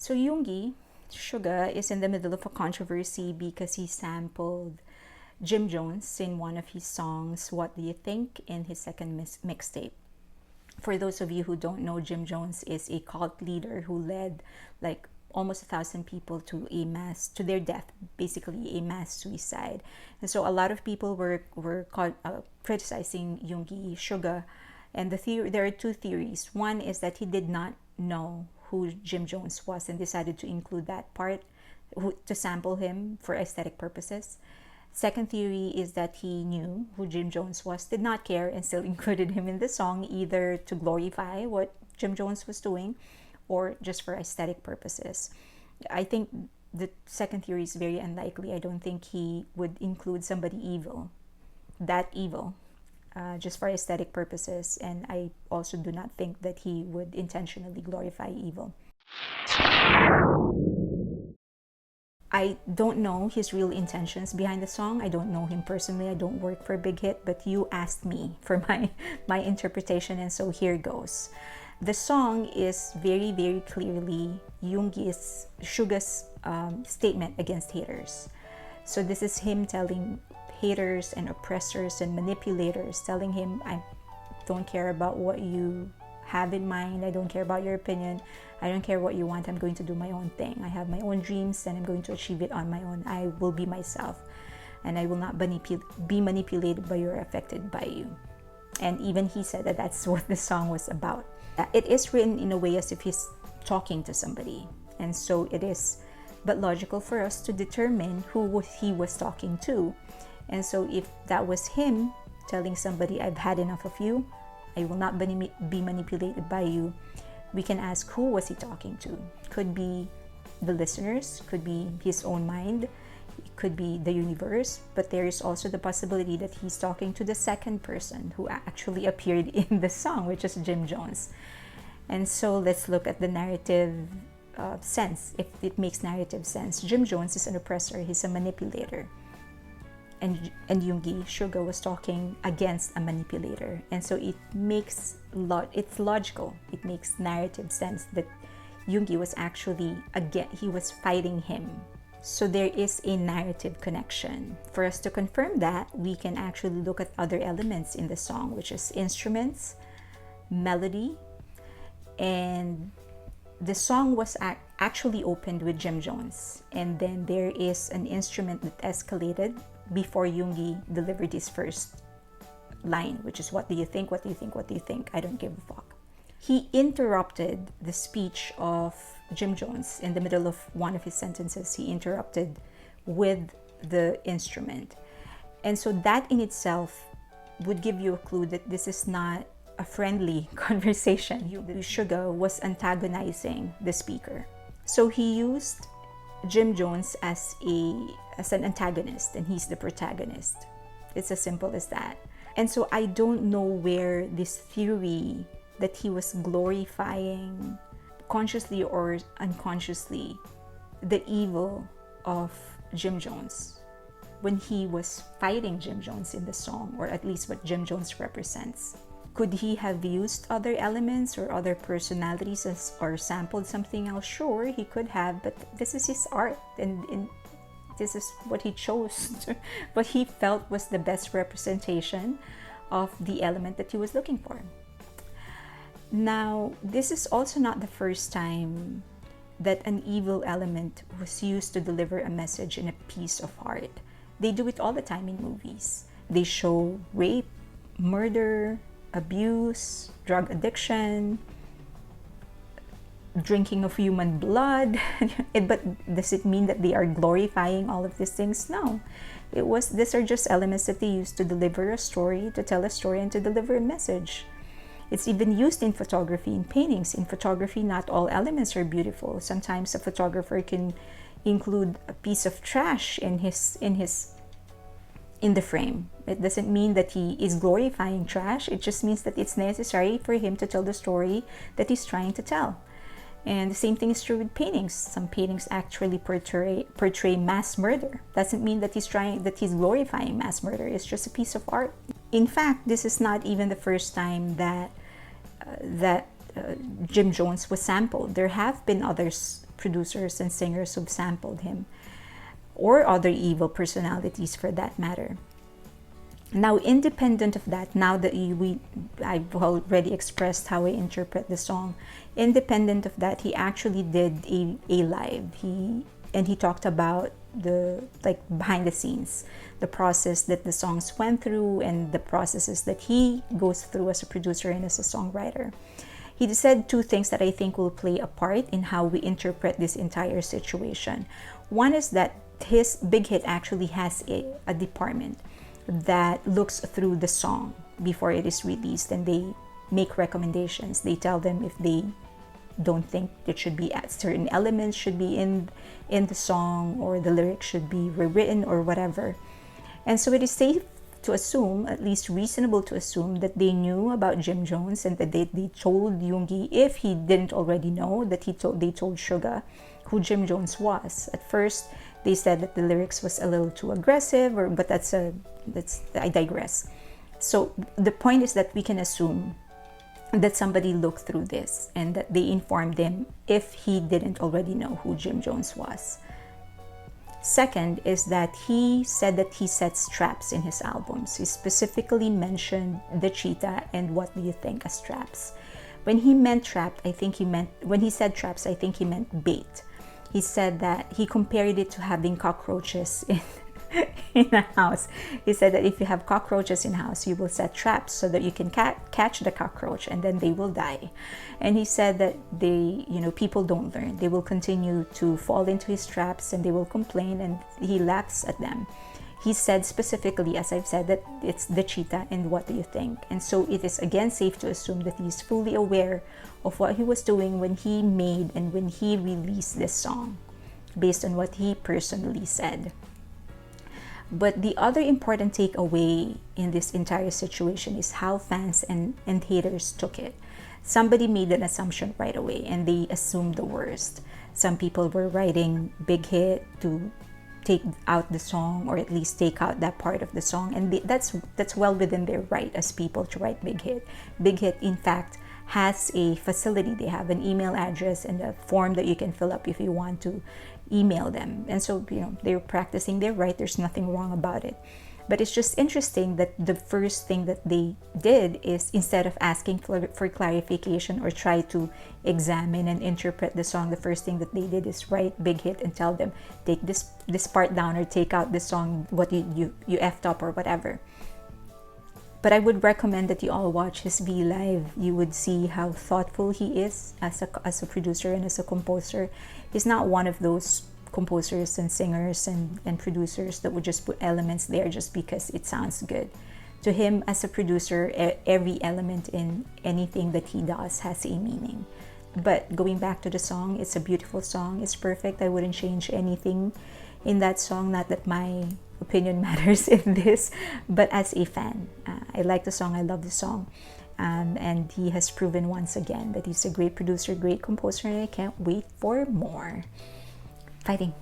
So Yoongi, Suga, is in the middle of a controversy because he sampled Jim Jones in one of his songs, What Do You Think, in his second mixtape. For those of you who don't know, Jim Jones is a cult leader who led like almost 1,000 people to their death, basically a mass suicide. And so a lot of people were criticizing Yoongi Suga, and there are two theories. One is that he did not know who Jim Jones was and decided to include that part to sample him for aesthetic purposes. Second theory is that he knew who Jim Jones was, did not care, and still included him in the song, either to glorify what Jim Jones was doing or just for aesthetic purposes. I think the second theory is very unlikely. I don't think he would include somebody evil, just for aesthetic purposes. And I also do not think that he would intentionally glorify evil. I don't know his real intentions behind the song. I don't know him personally. I don't work for Big Hit, but you asked me for my interpretation, and so here goes. The song is very, very clearly Yoongi's, Suga's statement against haters. So this is him telling haters and oppressors and manipulators, telling him, I don't care about what you have in mind. I don't care about your opinion. I don't care what you want. I'm going to do my own thing. I have my own dreams and I'm going to achieve it on my own. I will be myself and I will not be manipulated by you or affected by you. And even he said that that's what the song was about. It is written in a way as if he's talking to somebody. And so it is but logical for us to determine who he was talking to. And so if that was him telling somebody, I've had enough of you, I will not be manipulated by you, we can ask, who was he talking to? Could be the listeners, could be his own mind, it could be the universe, but there is also the possibility that he's talking to the second person who actually appeared in the song, which is Jim Jones. And so let's look at the narrative sense, if it makes narrative sense. Jim Jones is an oppressor, he's a manipulator. And Yoongi, Suga, was talking against a manipulator. And so it's logical. It makes narrative sense that Yoongi was actually, he was fighting him. So there is a narrative connection. For us to confirm that, we can actually look at other elements in the song, which is instruments, melody, and the song was actually opened with Jim Jones. And then there is an instrument that escalated before Yoongi delivered his first line, which is, what do you think, what do you think, what do you think, I don't give a fuck. He interrupted the speech of Jim Jones in the middle of one of his sentences. He interrupted with the instrument. And so that in itself would give you a clue that this is not a friendly conversation. Suga was antagonizing the speaker. So he used Jim Jones as an antagonist, and he's the protagonist. It's as simple as that. And so I don't know where this theory that he was glorifying, consciously or unconsciously, the evil of Jim Jones when he was fighting Jim Jones in the song, or at least what Jim Jones represents. Could he have used other elements or other personalities or sampled something else? Sure, he could have, but this is his art, and this is what he chose, what he felt was the best representation of the element that he was looking for. Now, this is also not the first time that an evil element was used to deliver a message in a piece of art. They do it all the time in movies. They show rape, murder, abuse, drug addiction, drinking of human blood. But does it mean that they are glorifying all of these things? No. These are just elements that they use to deliver a story, to tell a story, and to deliver a message. It's even used in photography, in paintings. In photography, not all elements are beautiful. Sometimes a photographer can include a piece of trash in the frame. It doesn't mean that he is glorifying trash. It just means that it's necessary for him to tell the story that he's trying to tell. And the same thing is true with paintings. Some paintings actually portray mass murder. Doesn't mean that he's glorifying mass murder. It's just a piece of art. In fact, this is not even the first time that Jim Jones was sampled. There have been other producers and singers who've sampled him, or other evil personalities for that matter. Now, independent of that, now that I've already expressed how I interpret the song, independent of that, he actually did a live. He talked about the behind the scenes, the process that the songs went through, and the processes that he goes through as a producer and as a songwriter. He said two things that I think will play a part in how we interpret this entire situation. One is that his Big Hit actually has a department that looks through the song before it is released, and they make recommendations. They tell them if they don't think it should be at certain elements should be in the song, or the lyrics should be rewritten or whatever. And so it is safe to assume, at least reasonable to assume, that they knew about Jim Jones, and that they told Yoongi, if he didn't already know, that they told Suga who Jim Jones was. At first they said that the lyrics was a little too aggressive, but I digress. So the point is that we can assume that somebody looked through this and that they informed him if he didn't already know who Jim Jones was. Second is that he said that he sets traps in his albums. He specifically mentioned the cheetah and What Do You Think as traps. When he meant trap, when he said traps, I think he meant bait. He said that he compared it to having cockroaches in a house. He said that if you have cockroaches in a house, you will set traps so that you can catch the cockroach, and then they will die. And he said that people don't learn. They will continue to fall into his traps, and they will complain, and he laughs at them. He said specifically, as I've said, that it's the cheetah and What Do You Think? And so it is again safe to assume that he's fully aware of what he was doing when he made and when he released this song, based on what he personally said. But the other important takeaway in this entire situation is how fans and haters took it. Somebody made an assumption right away, and they assumed the worst. Some people were writing Big Hit to take out the song, or at least take out that part of the song, and that's well within their right as people to write Big Hit. Big Hit, in fact, has a facility. They have an email address and a form that you can fill up if you want to email them. And so, they're practicing their right. There's nothing wrong about it. But it's just interesting that the first thing that they did is, instead of asking for clarification or try to examine and interpret the song, the first thing that they did is write Big Hit and tell them, take this part down, or take out this song, what you effed up or whatever. But I would recommend that you all watch his V Live. You would see how thoughtful he is as a producer and as a composer. He's not one of those composers and singers and producers that would just put elements there just because it sounds good. To him, as a producer, every element in anything that he does has a meaning. But going back to the song, it's a beautiful song. It's perfect. I wouldn't change anything in that song. Not that my opinion matters in this, but as a fan, I like the song. I love the song. And he has proven once again that he's a great producer, great composer, and I can't wait for more. Fighting.